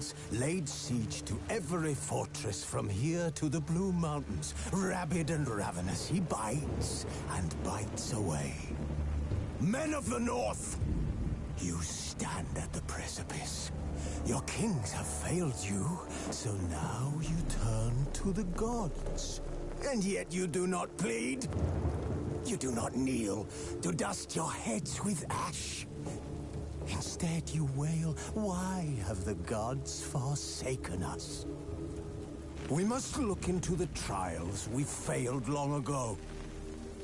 Trials laid siege to every fortress from here to the Blue Mountains. Rabid and ravenous, he bites and bites away. Men of the North, you stand at the precipice. Your kings have failed you, so now you turn to the gods. And yet you do not plead. You do not kneel to dust your heads with ash. Instead you wail, why have the gods forsaken us? We must look into the trials we failed long ago.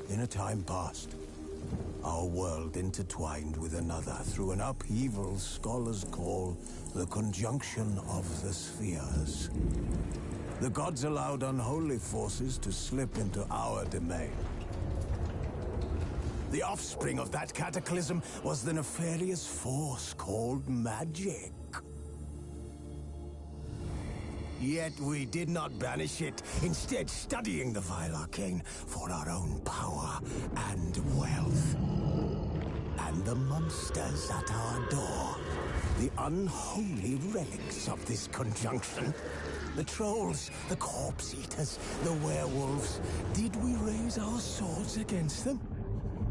In a time past, our world intertwined with another through an upheaval scholars call the conjunction of the spheres. The gods allowed unholy forces to slip into our domain. The offspring of that cataclysm was the nefarious force called magic. Yet we did not banish it, instead studying the vile arcane for our own power and wealth. And the monsters at our door, the unholy relics of this conjunction. The trolls, the corpse eaters, the werewolves. Did we raise our swords against them?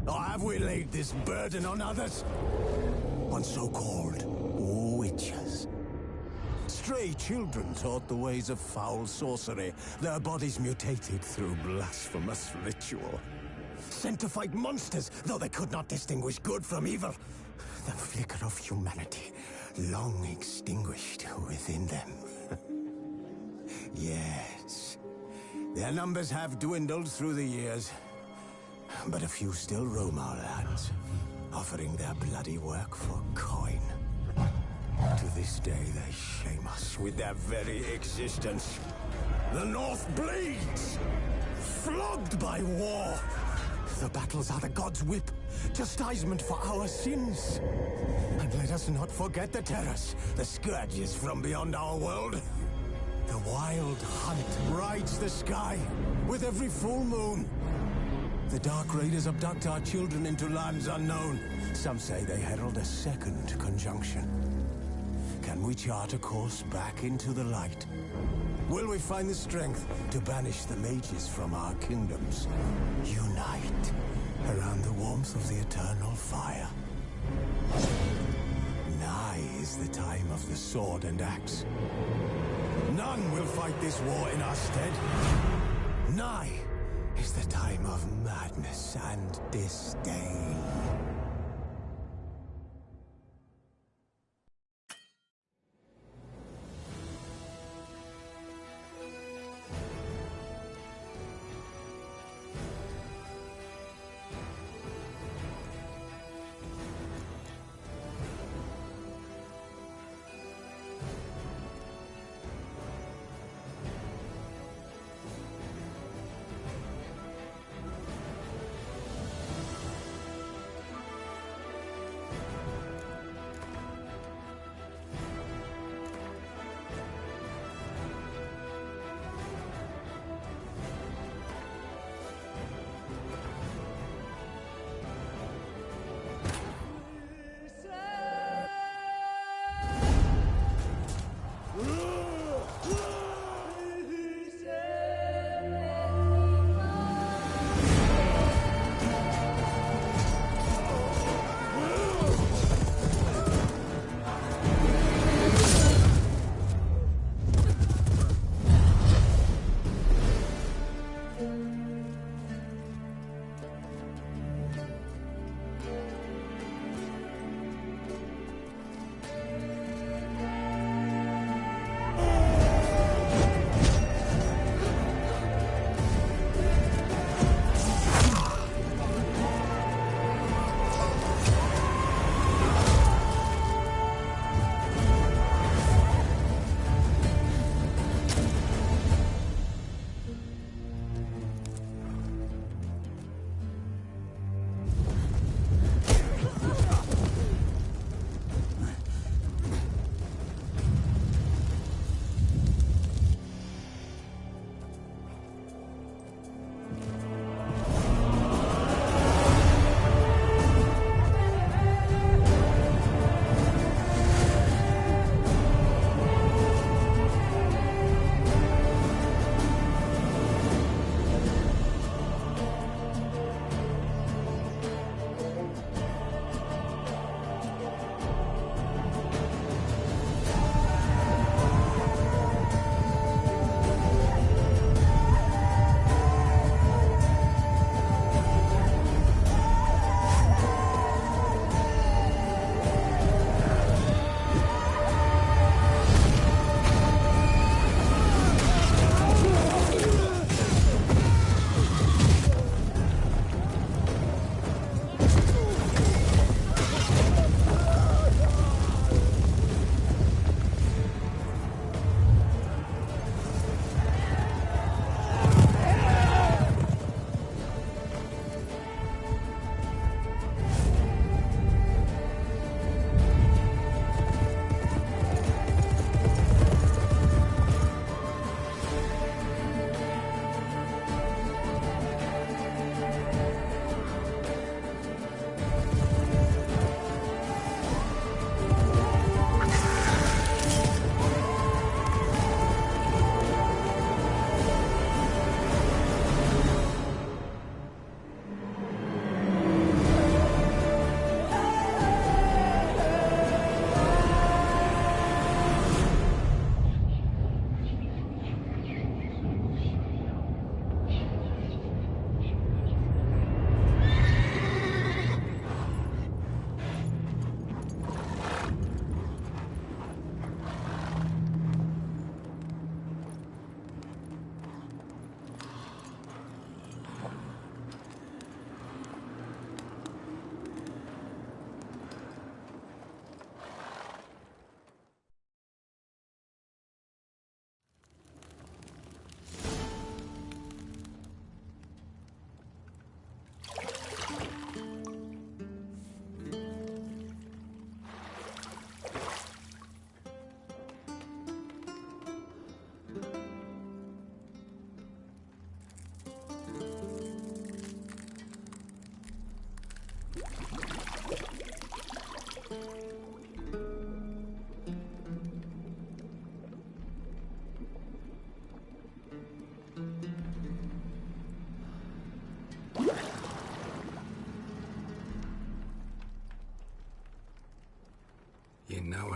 Or have we laid this burden on others? On so-called witches. Stray children taught the ways of foul sorcery, their bodies mutated through blasphemous ritual. Sent to fight monsters, though they could not distinguish good from evil. The flicker of humanity, long extinguished within them. Yes, their numbers have dwindled through the years. But a few still roam our lands, offering their bloody work for coin. To this day, they shame us with their very existence. The North bleeds, flogged by war. The battles are the gods' whip, chastisement for our sins. And let us not forget the terrors, the scourges from beyond our world. The wild hunt rides the sky with every full moon. The Dark Raiders abduct our children into lands unknown. Some say they herald a second conjunction. Can we chart a course back into the light? Will we find the strength to banish the mages from our kingdoms? Unite around the warmth of the eternal fire. Nigh is the time of the sword and axe. None will fight this war in our stead. Nigh is the time of madness and disdain.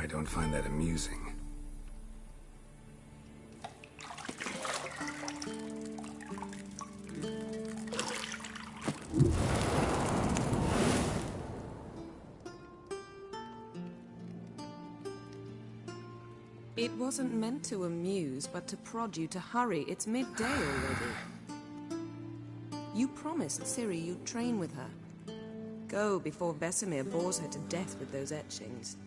I don't find that amusing. It wasn't meant to amuse, but to prod you to hurry. It's midday already. You promised Ciri you'd train with her. Go before Vesemir bores her to death with those etchings.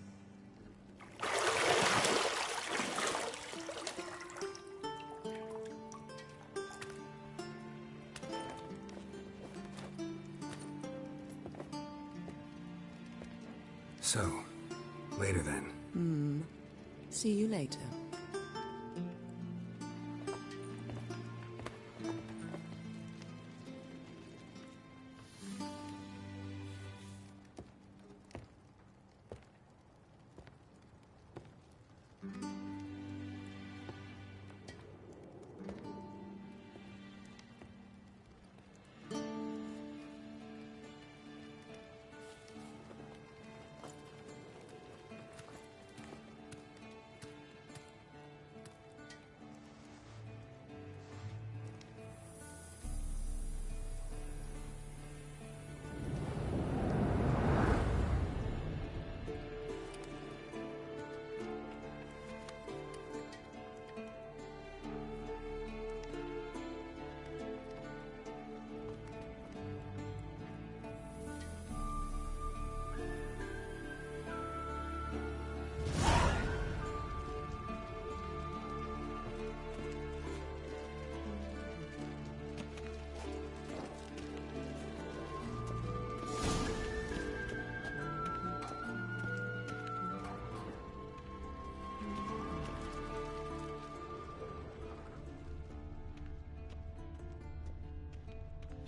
So, later then. See you later.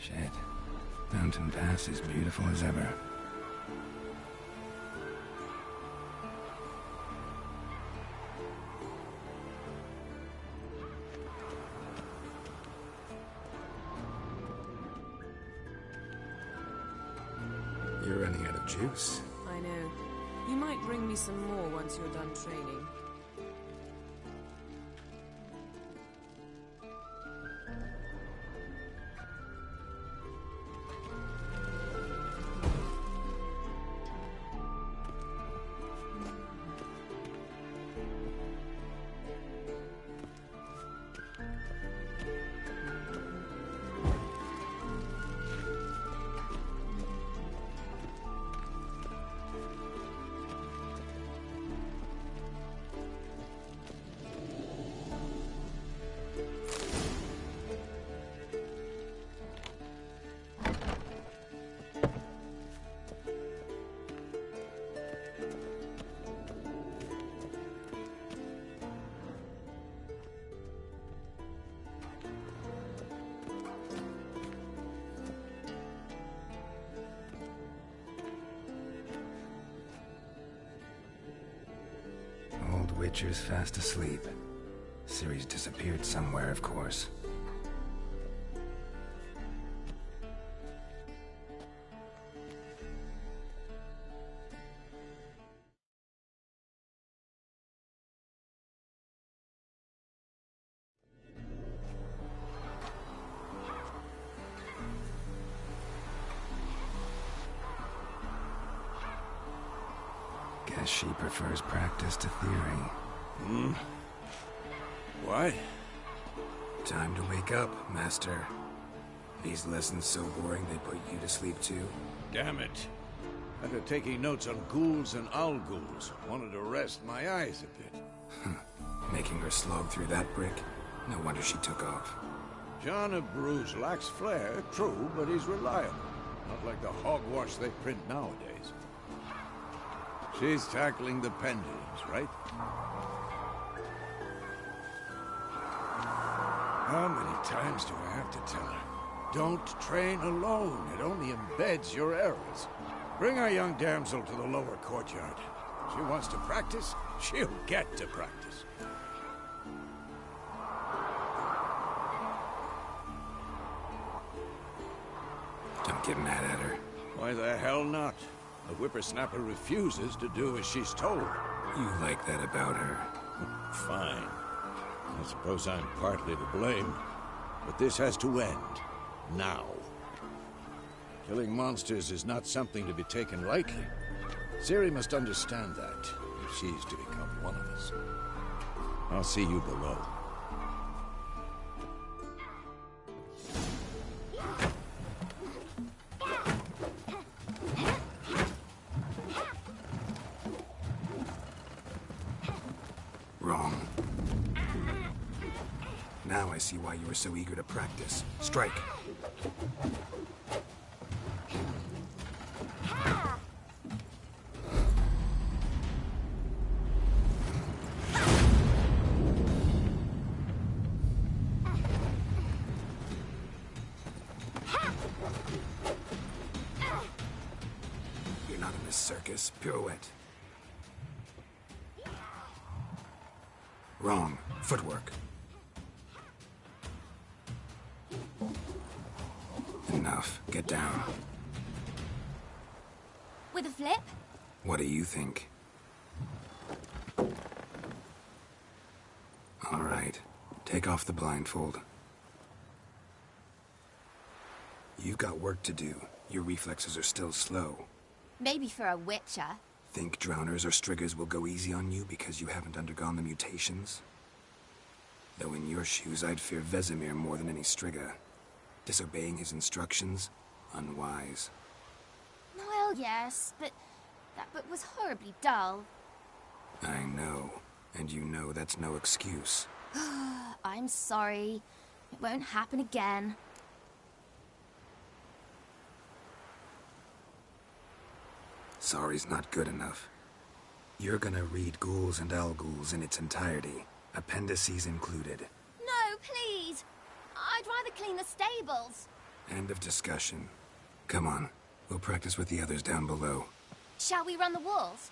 Shit. Mountain Pass is beautiful as ever. You're running out of juice. I know. You might bring me some more once you're done training. Old Witcher's fast asleep. Ciri's disappeared somewhere, of course. Guess she prefers practice to theory. Why? Time to wake up, Master. These lessons so boring they put you to sleep too? Damn it. After taking notes on ghouls and owl ghouls, wanted to rest my eyes a bit. Making her slog through that brick? No wonder she took off. John of Bruges lacks flair, true, but he's reliable. Not like the hogwash they print nowadays. She's tackling the pendulums, right? How many times do I have to tell her? Don't train alone. It only embeds your errors. Bring our young damsel to the lower courtyard. If she wants to practice, she'll get to practice. Don't get mad at her. Why the hell not? The whippersnapper refuses to do as she's told. You like that about her? Fine. I suppose I'm partly to blame, but this has to end. Now. Killing monsters is not something to be taken lightly. Ciri must understand that, if she's to become one of us. I'll see you below. Wrong. Now I see why you were so eager to practice. Strike. You're not in this circus. Pirouette. Wrong. Footwork. Enough. Get down. With a flip? What do you think? All right. Take off the blindfold. You've got work to do. Your reflexes are still slow. Maybe for a witcher. Think drowners or striggers will go easy on you because you haven't undergone the mutations? Though in your shoes, I'd fear Vesemir more than any strigger. Disobeying his instructions? Unwise. Well, yes, but that book was horribly dull. I know. And you know that's no excuse. I'm sorry. It won't happen again. Sorry's not good enough. You're gonna read Ghouls and Al-Ghouls in its entirety, appendices included. No, please! I'd rather clean the stables. End of discussion. Come on, we'll practice with the others down below. Shall we run the walls?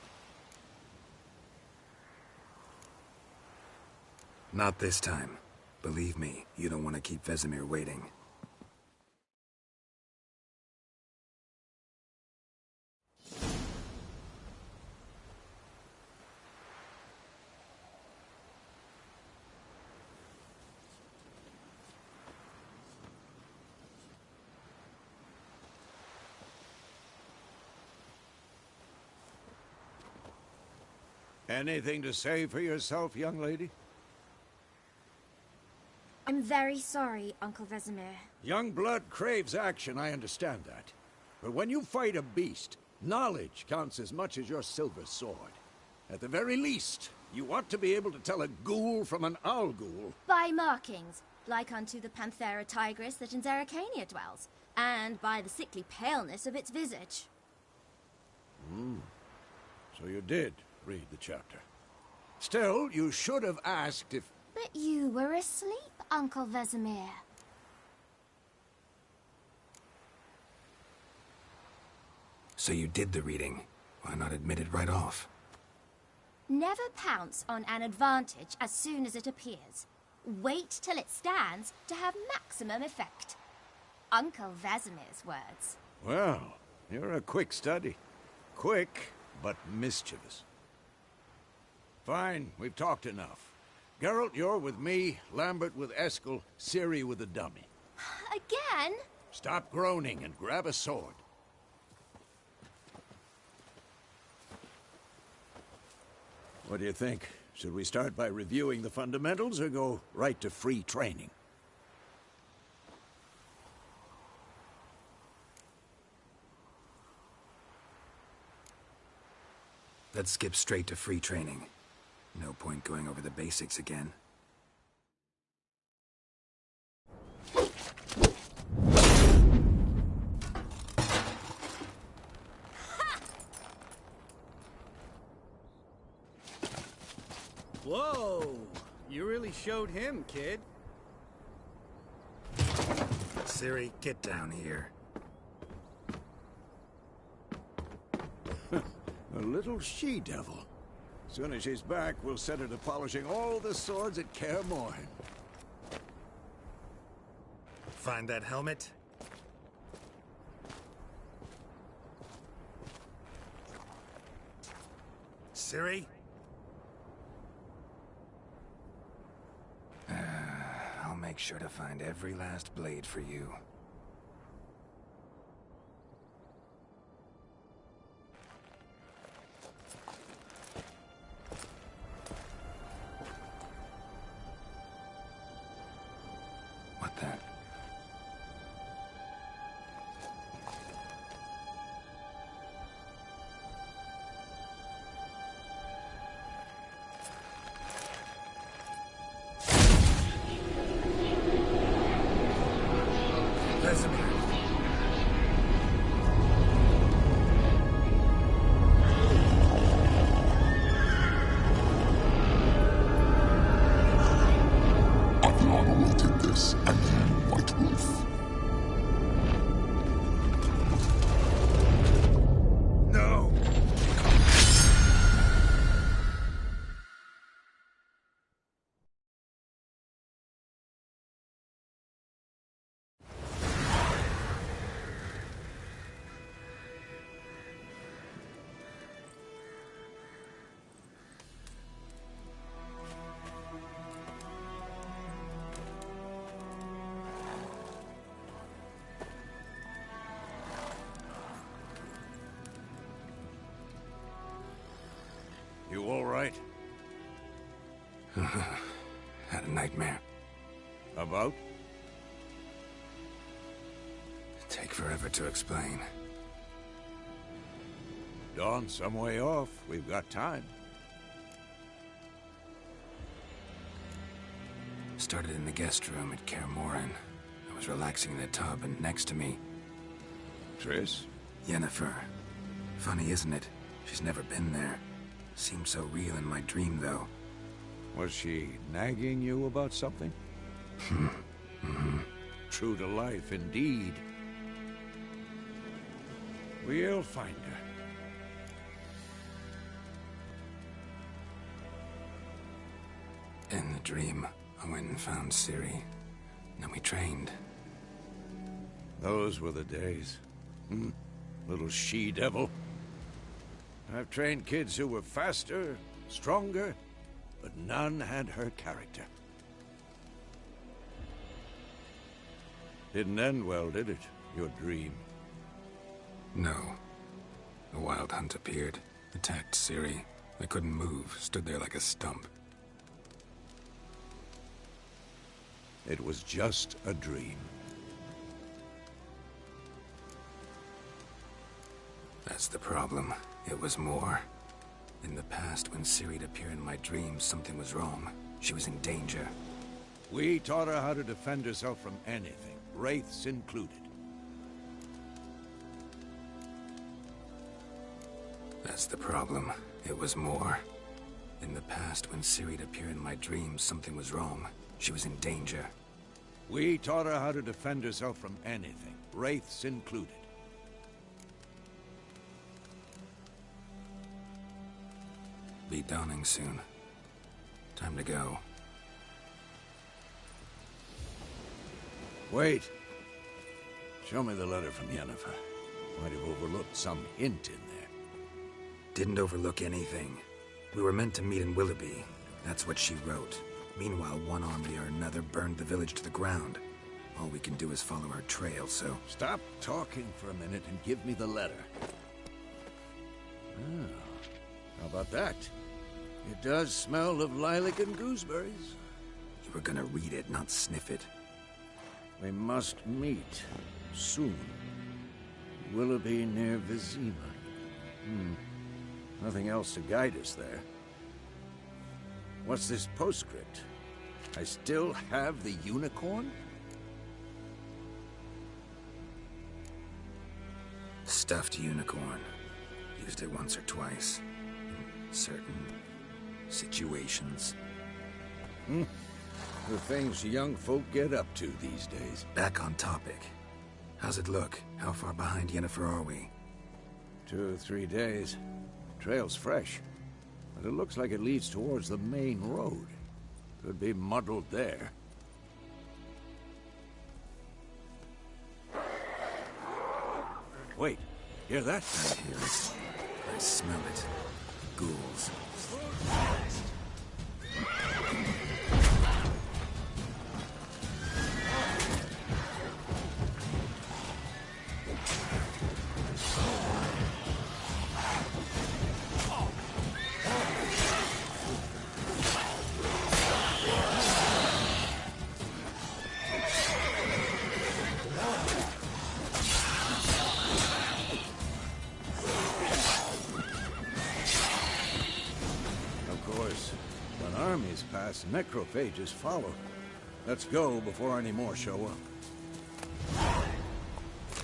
Not this time. Believe me, you don't want to keep Vesemir waiting. Anything to say for yourself, young lady? I'm very sorry, Uncle Vesemir. Young blood craves action, I understand that. But when you fight a beast, knowledge counts as much as your silver sword. At the very least, you want to be able to tell a ghoul from an owl-ghoul. By markings, like unto the Panthera tigris that in Zerrikania dwells, and by the sickly paleness of its visage. So you did read the chapter. Still, you should have asked if... But you were asleep, Uncle Vesemir. So you did the reading. Why not admit it right off? Never pounce on an advantage as soon as it appears. Wait till it stands to have maximum effect. Uncle Vesemir's words. Well, you're a quick study. Quick, but mischievous. Fine, we've talked enough. Geralt, you're with me, Lambert with Eskel, Ciri with the dummy. Again? Stop groaning and grab a sword. What do you think? Should we start by reviewing the fundamentals or go right to free training? Let's skip straight to free training. No point going over the basics again. Whoa! You really showed him, kid. Ciri, get down here. A little she-devil. Soon as she's back, we'll set her to polishing all the swords at Kaer Morhen. Find that helmet? Ciri? make sure to find every last blade for you. What the? Adriana will take this, and you, White Wolf. No! You all right? Had a nightmare. About? Take forever to explain. Dawn, some way off. We've got time. Started in the guest room at Kaer Morhen. I was relaxing in a tub, and next to me, Triss? Yennefer. Funny, isn't it? She's never been there. Seemed so real in my dream, though. Was she nagging you about something? True to life, indeed. We'll find her. In the dream, I went and found Ciri. Then we trained. Those were the days. Little she-devil. I've trained kids who were faster, stronger, but none had her character. Didn't end well, did it? Your dream. No. The Wild Hunt appeared, attacked Ciri. I couldn't move, stood there like a stump. It was just a dream. That's the problem. It was more. In the past, when Ciri'd appear in my dreams, something was wrong. She was in danger. We taught her how to defend herself from anything, wraiths included. That's the problem. It was more. In the past, when Ciri'd appear in my dreams, something was wrong. She was in danger. We taught her how to defend herself from anything, wraiths included. Be dawning soon. Time to go. Wait. Show me the letter from Yennefer. Might have overlooked some hint in there. Didn't overlook anything. We were meant to meet in Willoughby. That's what she wrote. Meanwhile, one army or another burned the village to the ground. All we can do is follow her trail, so... Stop talking for a minute and give me the letter. How about that? It does smell of lilac and gooseberries. You were gonna read it, not sniff it. We must meet. Soon. Willoughby near Vizima. Nothing else to guide us there. What's this postscript? I still have the unicorn? Stuffed unicorn. Used it once or twice. In certain situations. The things young folk get up to these days. Back on topic. How's it look? How far behind Yennefer are we? 2 or 3 days. Trail's fresh. But it looks like it leads towards the main road. Could be muddled there. Wait, hear that? I hear it. I smell it. Ghouls. pass, necrophages follow. Let's go before any more show up.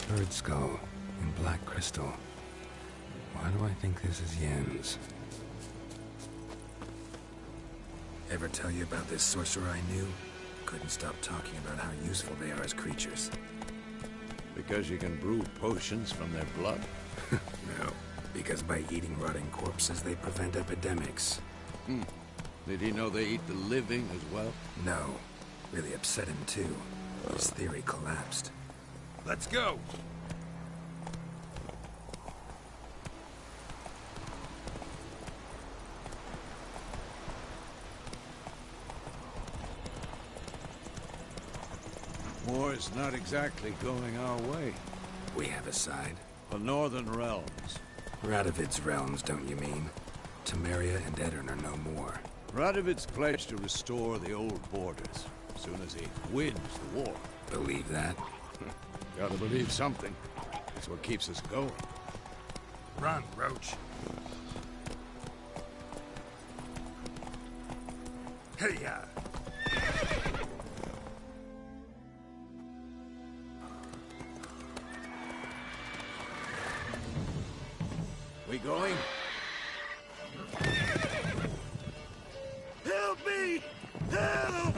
Bird skull in black crystal. Why do I think this is Yen's? Ever tell you about this sorcerer I knew? Couldn't stop talking about how useful they are as creatures. Because you can brew potions from their blood. No, because by eating rotting corpses, they prevent epidemics. Did he know they eat the living as well? No, really upset him too. His theory collapsed. Let's go! War's not exactly going our way. We have a side. The Northern Realms. Radovid's realms, don't you mean? Temeria and Edirn are no more. Radovid's pledged to restore the old borders, as soon as he wins the war. Believe that? Gotta believe something. It's what keeps us going. Run, Roach. Hey-ya! We going? Help me! Help!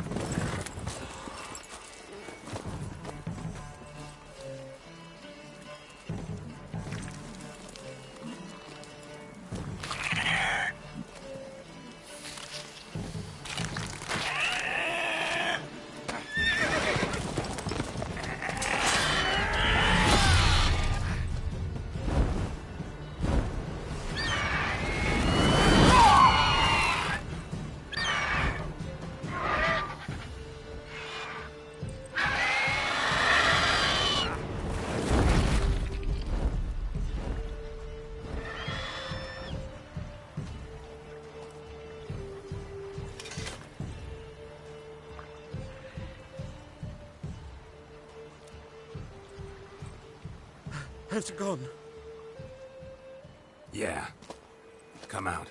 Has it gone? Yeah. Come out.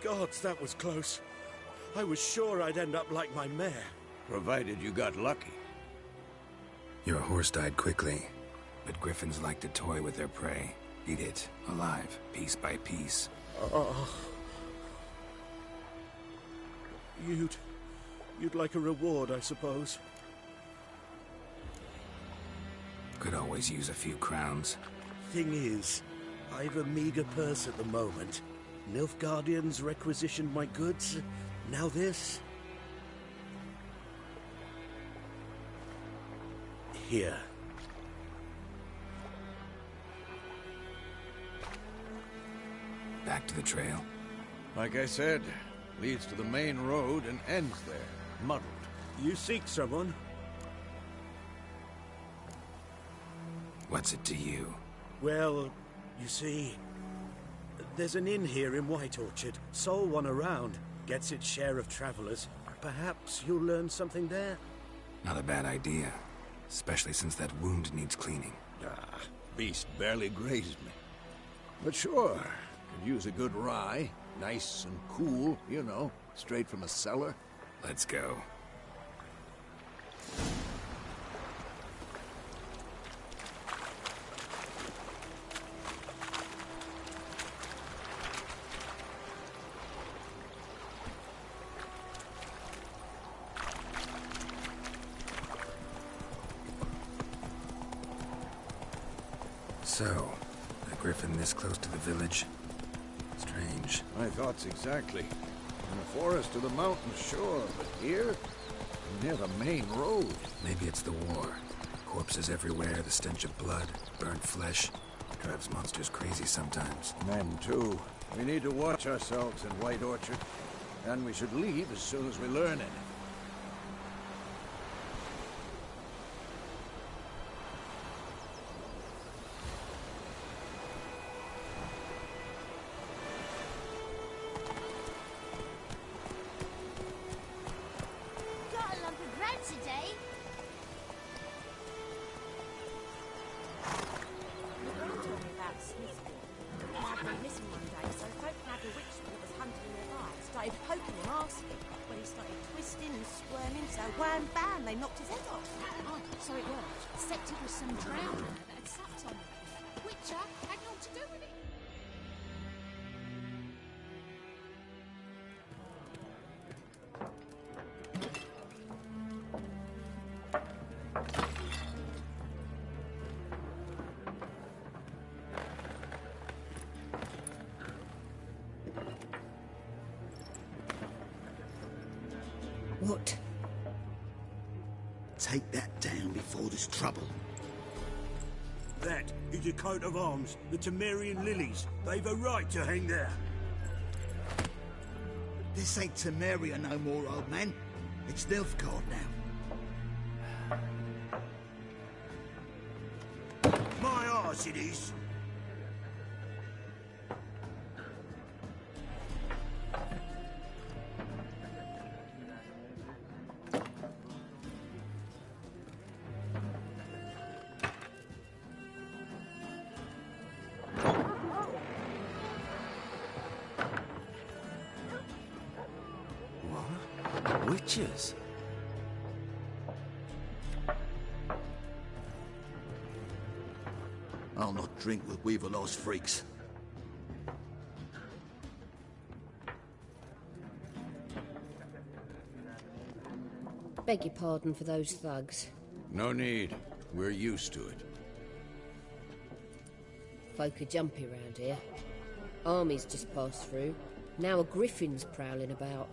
Gods, that was close. I was sure I'd end up like my mare. Provided you got lucky. Your horse died quickly, but griffins like to toy with their prey. Eat it, alive, piece by piece. You'd like a reward, I suppose. Could always use a few crowns. Thing is, I've a meager purse at the moment. Nilfgaardians requisitioned my goods. Now this. Here. Back to the trail. Like I said, leads to the main road and ends there, muddled. You seek someone? What's it to you? Well, you see, there's an inn here in White Orchard. Sole one around. Gets its share of travelers. Perhaps you'll learn something there? Not a bad idea. Especially since that wound needs cleaning. Beast barely grazed me. But sure, could use a good rye. Nice and cool, you know, straight from a cellar. Let's go. So, a griffin this close to the village? Strange. My thoughts exactly. In the forest or the mountains, sure, but here? Near the main road. Maybe it's the war. Corpses everywhere, the stench of blood, burnt flesh. Drives monsters crazy sometimes. Men, too. We need to watch ourselves in White Orchard. And we should leave as soon as we learn anything. Got a lump of bread today. went missing one day, so folk had a witch that was hunting their lives. Started poking him, asking. When he started twisting and squirming, so wham bam, they knocked his head off. Oh, so it was. Except it was some drowner that had supped on him. Witcher had naught to do with it. What? Take that down before there's trouble. That is a coat of arms, the Temerian lilies. They've a right to hang there. This ain't Temeria no more, old man. It's Nilfgaard now. My arse it is. Witches? I'll not drink with Weaverlaw's freaks. Beg your pardon for those thugs. No need. We're used to it. Folk are jumpy round here. Armies just passed through. Now a griffin's prowling about.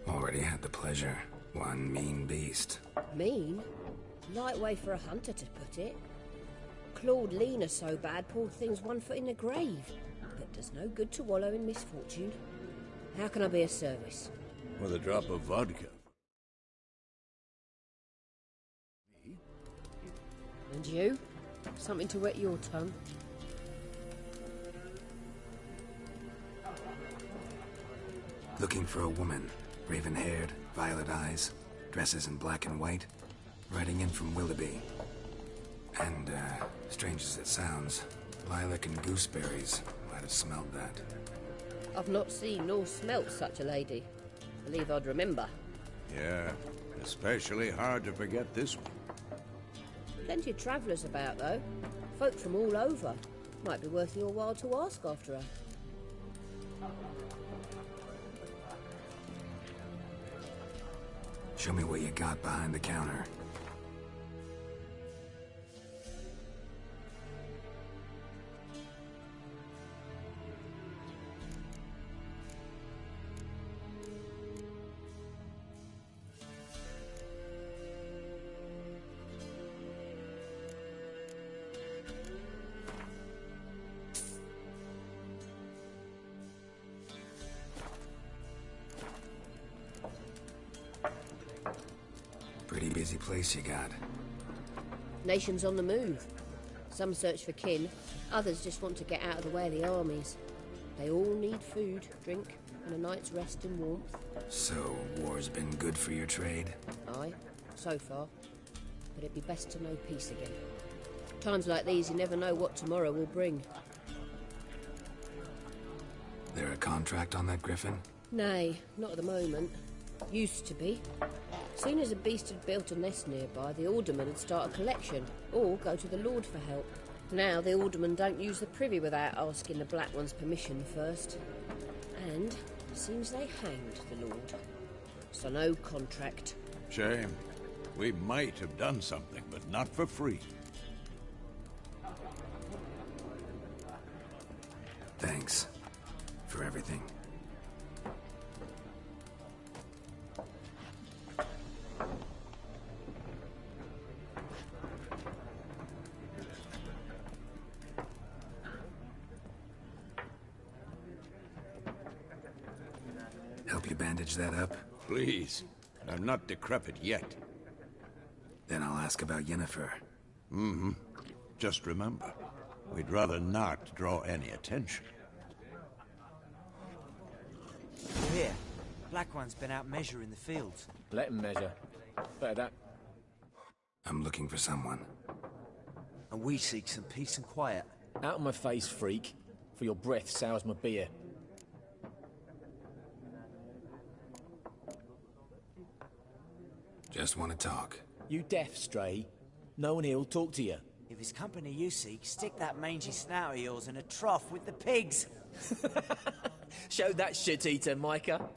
Already had the pleasure. One mean beast. Mean? Light way for a hunter to put it. Clawed Lena so bad, poor thing's 1 foot in the grave. But does no good to wallow in misfortune. How can I be of service? With a drop of vodka. And you? Something to wet your tongue? Looking for a woman. Raven-haired, violet eyes, dresses in black and white. Riding in from Willoughby. And, strange as it sounds, lilac and gooseberries. Might have smelled that. I've not seen nor smelt such a lady. Believe I'd remember. Yeah, especially hard to forget this one. Plenty of travellers about, though. Folk from all over. Might be worth your while to ask after her. Show me what you got behind the counter. Pretty busy place you got. Nations on the move. Some search for kin, others just want to get out of the way of the armies. They all need food, drink, and a night's rest and warmth. So, war's been good for your trade? Aye, so far. But it'd be best to know peace again. Times like these, you never know what tomorrow will bring. There a contract on that griffin? Nay, not at the moment. Used to be. Soon as a beast had built a nest nearby, the alderman would start a collection, or go to the Lord for help. Now the aldermen don't use the privy without asking the Black One's permission first. And seems they hanged the Lord. So no contract. Shame. We might have done something, but not for free. Thanks. For everything. Help you bandage that up? Please. I'm not decrepit yet. Then I'll ask about Yennefer. Mm-hmm. Just remember, we'd rather not draw any attention. Here, Black One's been out measuring the fields. Let him measure. Better that. I'm looking for someone. And we seek some peace and quiet. Out of my face, freak. For your breath sours my beer. Just want to talk. You deaf, Stray? No one here will talk to you. If it's company you seek, stick that mangy snout of yours in a trough with the pigs. Show that shit-eater, Micah.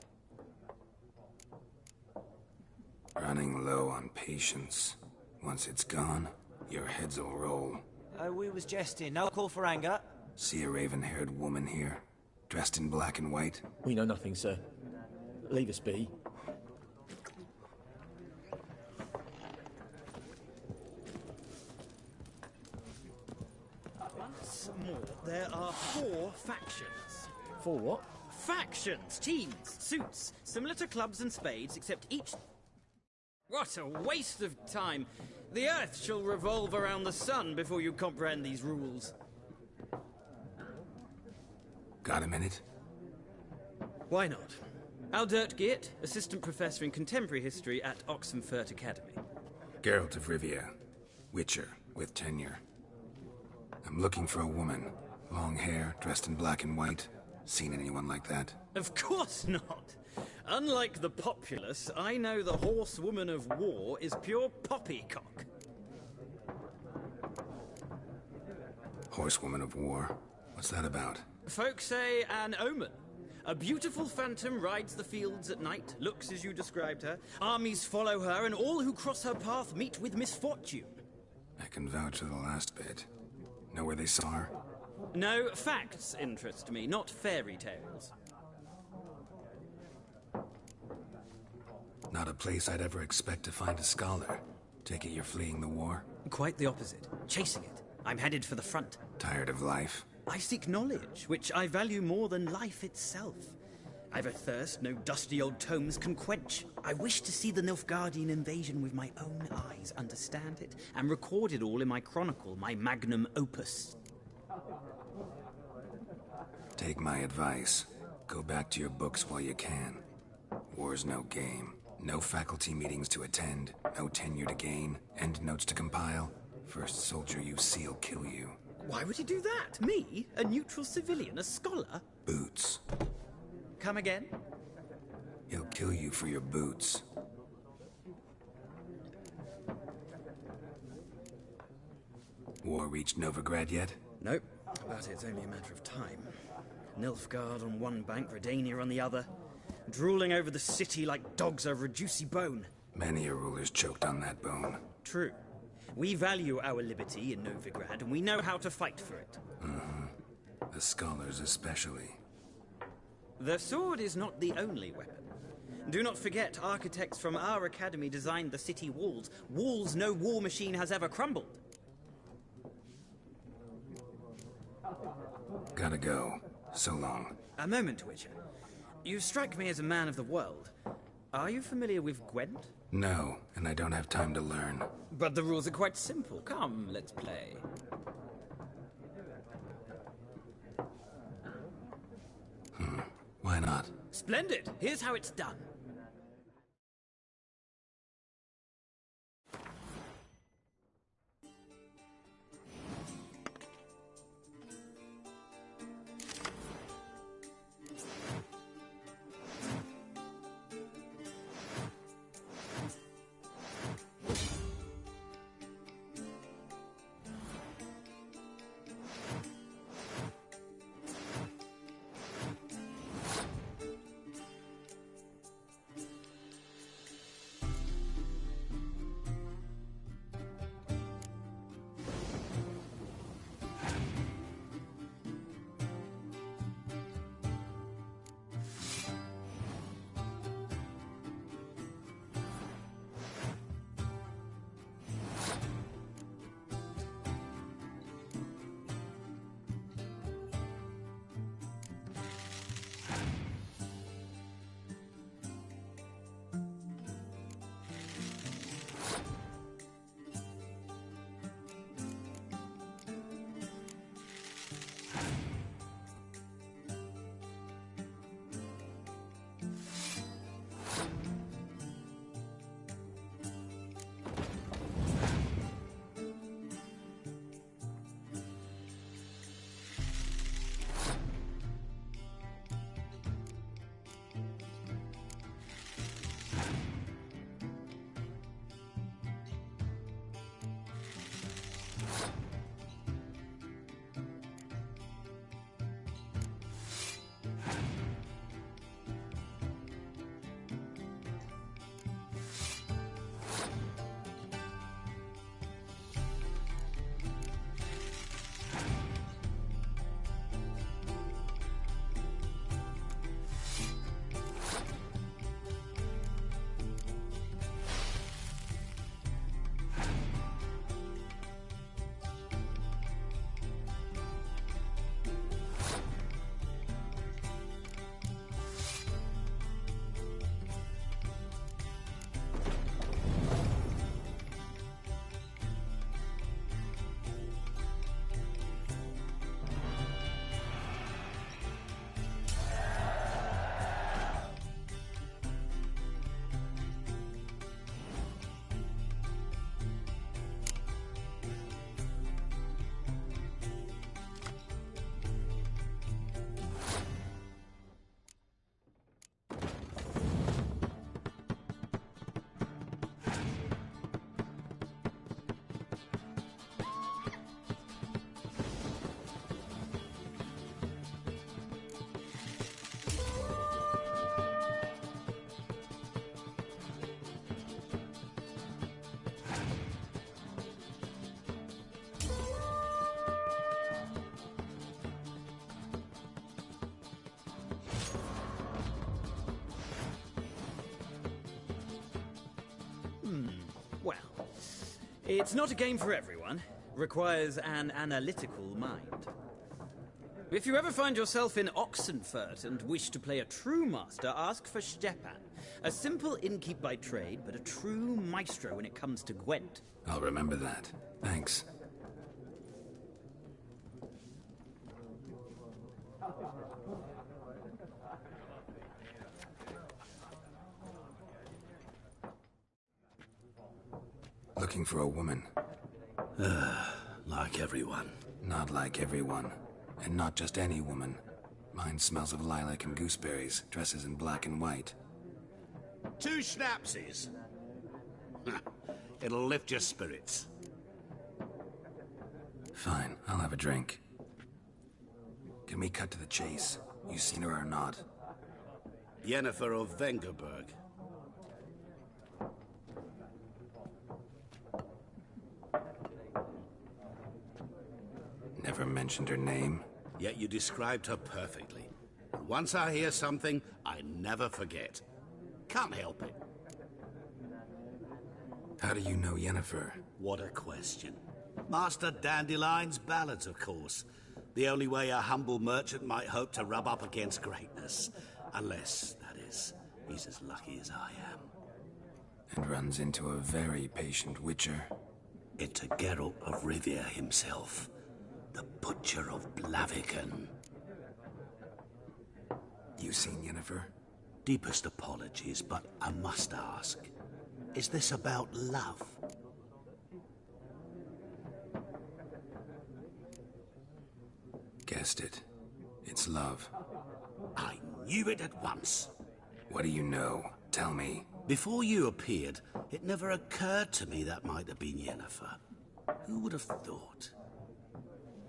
Running low on patience. Once it's gone, your heads will roll. Oh, we was jesting. No call for anger. See a raven-haired woman here, dressed in black and white? We know nothing, sir. Leave us be. Once more, there are 4 factions. 4 what? Factions, teams, suits, similar to clubs and spades, except each... What a waste of time! The Earth shall revolve around the sun before you comprehend these rules. Got a minute? Why not? Aldert Geert, Assistant Professor in Contemporary History at Oxenfurt Academy. Geralt of Rivia. Witcher, with tenure. I'm looking for a woman. Long hair, dressed in black and white. Seen anyone like that? Of course not! Unlike the populace, I know the horsewoman of war is pure poppycock. Horsewoman of war? What's that about? Folks say an omen. A beautiful phantom rides the fields at night, looks as you described her. Armies follow her, and all who cross her path meet with misfortune. I can vouch for the last bit. Know where they saw her? No, facts interest me, not fairy tales. Not a place I'd ever expect to find a scholar. Take it you're fleeing the war? Quite the opposite. Chasing it. I'm headed for the front. Tired of life? I seek knowledge, which I value more than life itself. I've a thirst no dusty old tomes can quench. I wish to see the Nilfgaardian invasion with my own eyes, understand it, and record it all in my chronicle, my magnum opus. Take my advice. Go back to your books while you can. War's no game. No faculty meetings to attend, no tenure to gain, end notes to compile. First soldier you see'll kill you. Why would he do that? Me? A neutral civilian? A scholar? Boots. Come again? He'll kill you for your boots. War reached Novigrad yet? Nope, but it's only a matter of time. Nilfgaard on one bank, Redania on the other. Drooling over the city like dogs over a juicy bone. Many a ruler's choked on that bone. True. We value our liberty in Novigrad, and we know how to fight for it. The scholars especially. The sword is not the only weapon. Do not forget, architects from our academy designed the city walls. Walls no war machine has ever crumbled. Gotta go. So long. A moment, Witcher. You strike me as a man of the world. Are you familiar with Gwent? No, and I don't have time to learn. But the rules are quite simple. Come, let's play. Why not? Splendid! Here's how it's done. It's not a game for everyone. Requires an analytical mind. If you ever find yourself in Oxenfurt and wish to play a true master, ask for Stepan. A simple innkeep by trade, but a true maestro when it comes to Gwent. I'll remember that. Thanks. Looking for a woman. Like everyone. Not like everyone. And not just any woman. Mine smells of lilac and gooseberries, dresses in black and white. 2 schnapsies. It'll lift your spirits. Fine, I'll have a drink. Can we cut to the chase? You seen her or not? Yennefer of Vengerberg. Never mentioned her name. Yet you described her perfectly. Once I hear something, I never forget. Can't help it. How do you know Yennefer? What a question. Master Dandelion's ballads, of course. The only way a humble merchant might hope to rub up against greatness. Unless, that is, he's as lucky as I am. And runs into a very patient witcher. Into Geralt of Rivia himself. The Butcher of Blaviken. You seen Yennefer? Deepest apologies, but I must ask. Is this about love? Guessed it. It's love. I knew it at once. What do you know? Tell me. Before you appeared, it never occurred to me that might have been Yennefer. Who would have thought?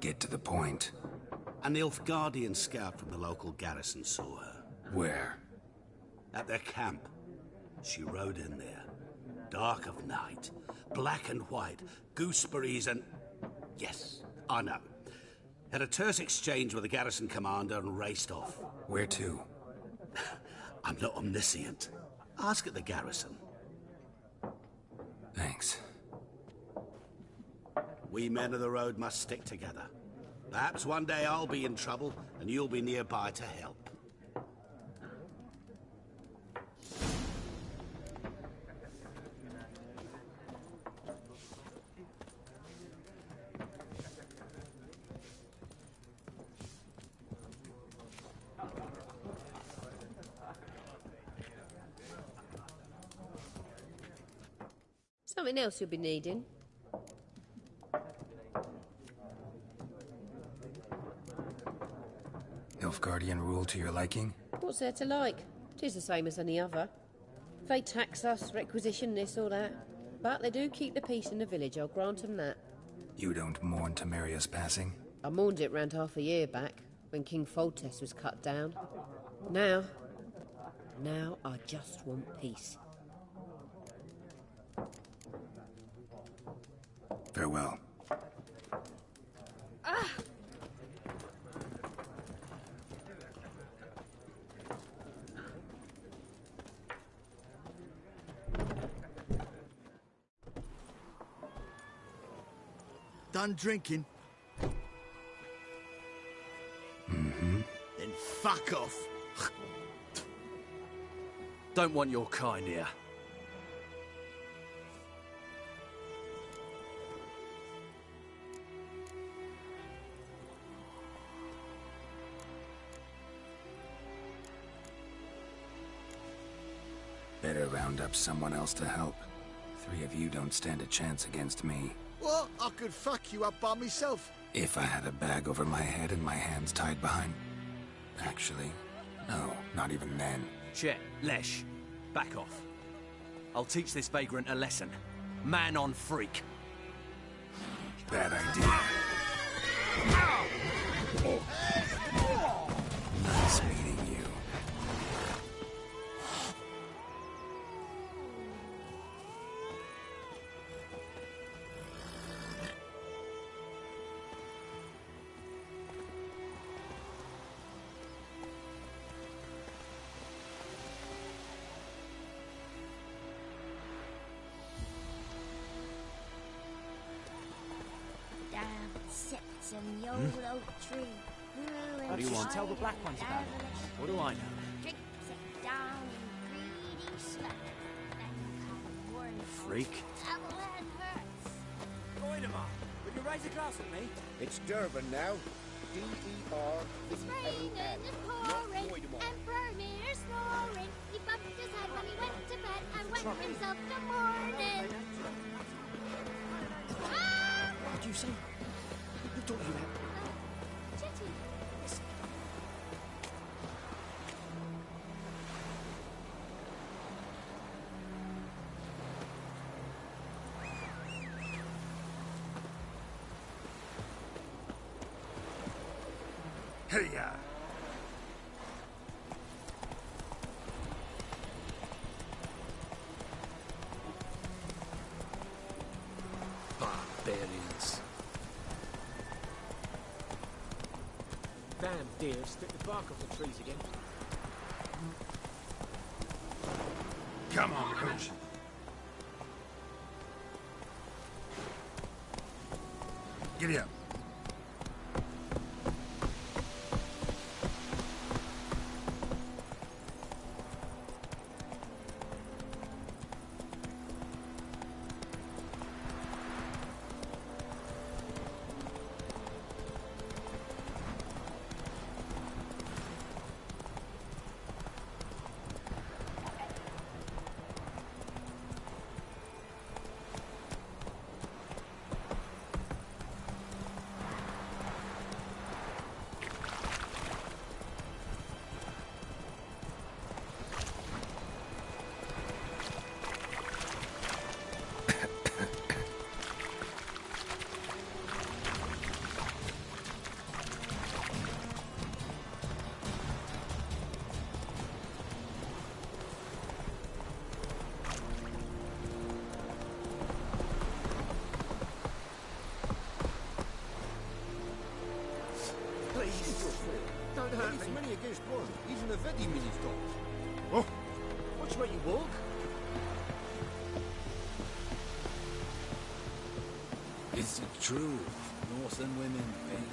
Get to the point. An Nilfgaardian scout from the local garrison saw her. Where? At their camp. She rode in there. Dark of night. Black and white. Gooseberries and... Yes, I know. Had a terse exchange with the garrison commander and raced off. Where to? I'm not omniscient. Ask at the garrison. Thanks. We men of the road must stick together. Perhaps one day I'll be in trouble, and you'll be nearby to help. Something else you'll be needing. Nilfgaardian rule to your liking? What's there to like? 'Tis the same as any other. They tax us, requisition this or that. But they do keep the peace in the village, I'll grant 'em that. You don't mourn Temeria's passing? I mourned it round half a year back, when King Foltest was cut down. Now I just want peace. Farewell. Done drinking? Mm-hmm. Then fuck off. Don't want your kind here. Better round up someone else to help. 3 of you don't stand a chance against me. What? I could fuck you up by myself. If I had a bag over my head and my hands tied behind... Actually, no, not even then. Chet, Lesh, back off. I'll teach this vagrant a lesson. Man on freak. Bad idea. Nice meeting you. sits in the old oak tree. What do you want? Tell the black ones about it. What do I know? Drinks it down in greedy slut. Then come warm Freak. devil and hurts. Voidemar, will you raise a glass with me? It's Durban now. D-E-R-V-A-N. It's raining and pouring, Emperor Mir snoring. He bumped his head when he went to bed and wet himself in the morning. Ah! What did you say? Who taught you that? Chitty. Hey-ya! Barbarians. Damn deer, stick the bark off the trees again. Come on, Coach. Giddy up. Don't hurt me. It's many against one. Even a very mini stops. Oh, watch where you walk. Is it true? Northern women pay?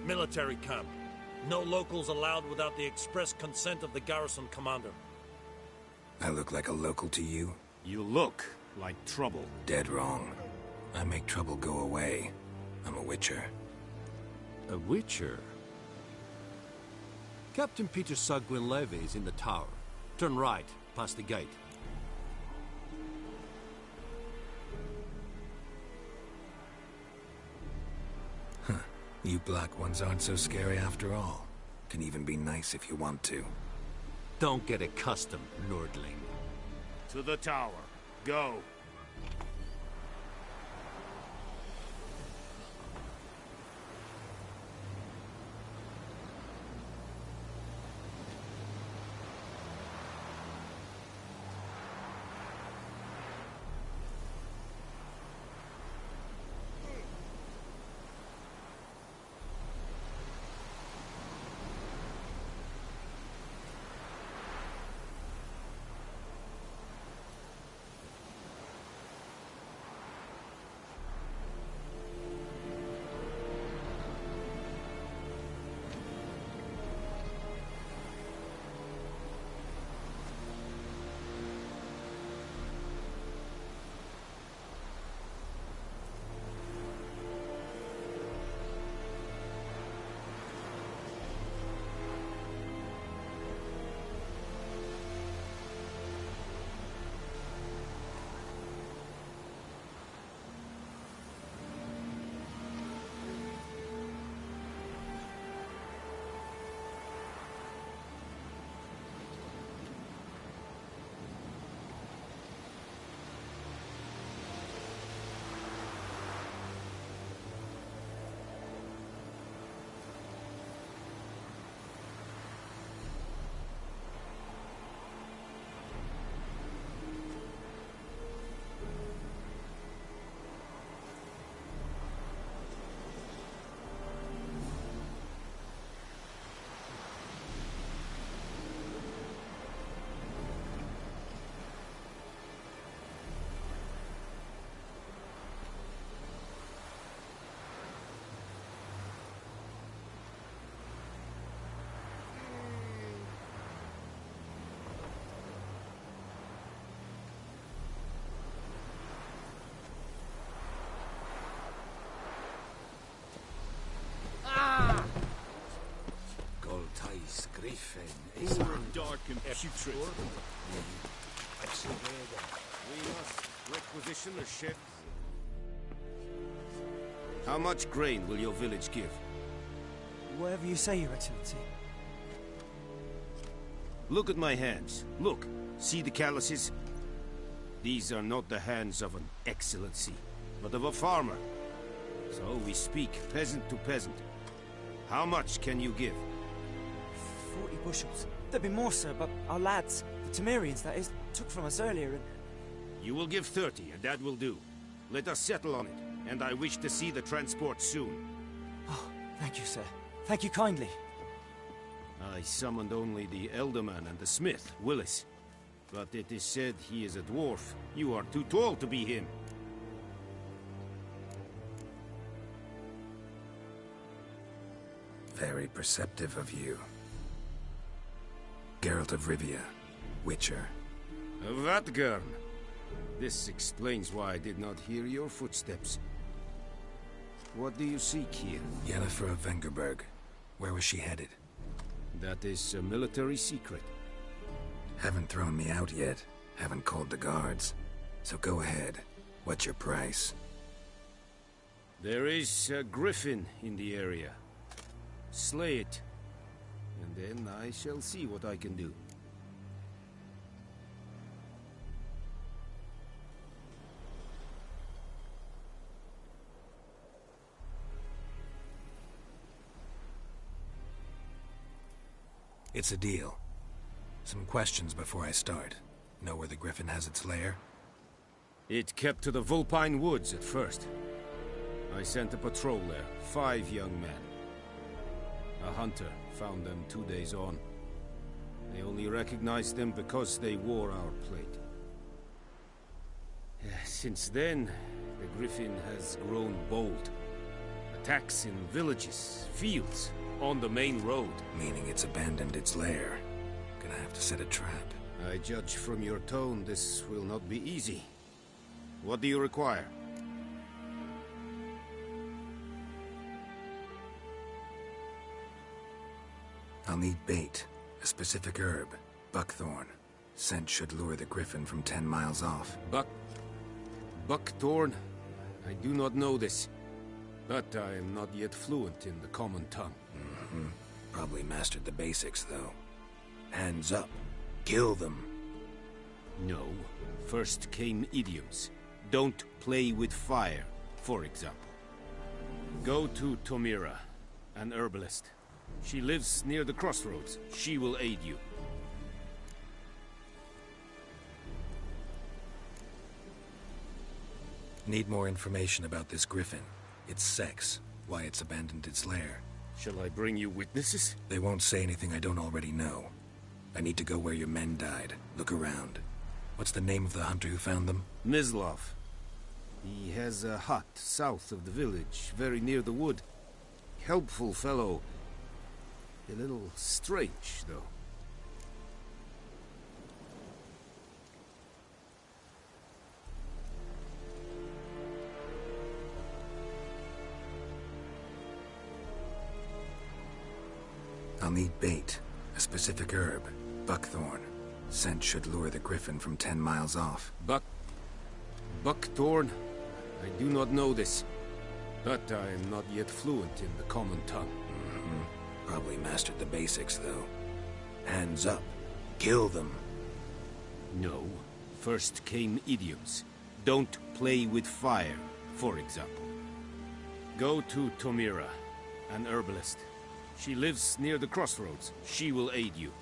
Military camp. No locals allowed without the express consent of the garrison commander. I look like a local to you? You look like trouble. Dead wrong. I make trouble go away. I'm a witcher. A witcher? Captain Peter Sugwin Levy is in the tower. Turn right, past the gate. Huh. You black ones aren't so scary after all. Can even be nice if you want to. Don't get accustomed, lordling. To the tower. Go. Perhaps you tricked them. We must requisition a ship. How much grain will your village give? Whatever you say, Your Excellency. Look at my hands. Look. See the calluses? These are not the hands of an excellency, but of a farmer. So we speak peasant to peasant. How much can you give? 40 bushels. There'd be more, sir, but our lads, the Temerians, that is, took from us earlier and... You will give 30, and that will do. Let us settle on it, and I wish to see the transport soon. Oh, thank you, sir. Thank you kindly. I summoned only the Elderman and the smith, Willis. But it is said he is a dwarf. You are too tall to be him. Very perceptive of you. Geralt of Rivia, Witcher. Vatgern! This explains why I did not hear your footsteps. What do you seek here? Yennefer of Vengerberg. Where was she headed? That is a military secret. Haven't thrown me out yet. Haven't called the guards. So go ahead. What's your price? There is a griffin in the area. Slay it. And then I shall see what I can do. It's a deal. Some questions before I start. Know where the griffin has its lair? It kept to the Vulpine Woods at first. I sent a patrol there, 5 young men. A hunter found them 2 days on. They only recognized them because they wore our plate. Since then, the griffin has grown bold. Attacks in villages, fields, on the main road. Meaning it's abandoned its lair. Gonna have to set a trap. I judge from your tone this will not be easy. What do you require? I'll need bait. A specific herb. Buckthorn. Scent should lure the griffin from 10 miles off. Buckthorn? I do not know this. But I am not yet fluent in the common tongue. Probably mastered the basics, though. Hands up. Kill them. No. First came idioms. Don't play with fire, for example. Go to Tomira, an herbalist. She lives near the crossroads. She will aid you. Need more information about this griffin. Its sex. Why it's abandoned its lair. Shall I bring you witnesses? They won't say anything I don't already know. I need to go where your men died. Look around. What's the name of the hunter who found them? Mislav. He has a hut south of the village, very near the wood. Helpful fellow. A little strange, though. I'll need bait. A specific herb. Buckthorn. Scent should lure the griffin from 10 miles off. Buckthorn? I do not know this. But I am not yet fluent in the common tongue. Probably mastered the basics, though. Hands up. Kill them. No. First came idioms. Don't play with fire, for example. Go to Tomira, an herbalist. She lives near the crossroads. She will aid you.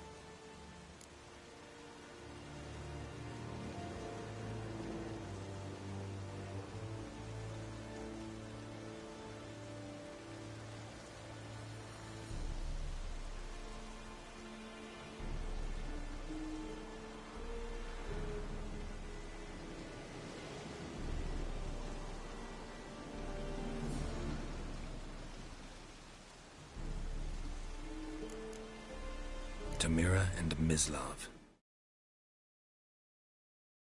Tomira and Mislav.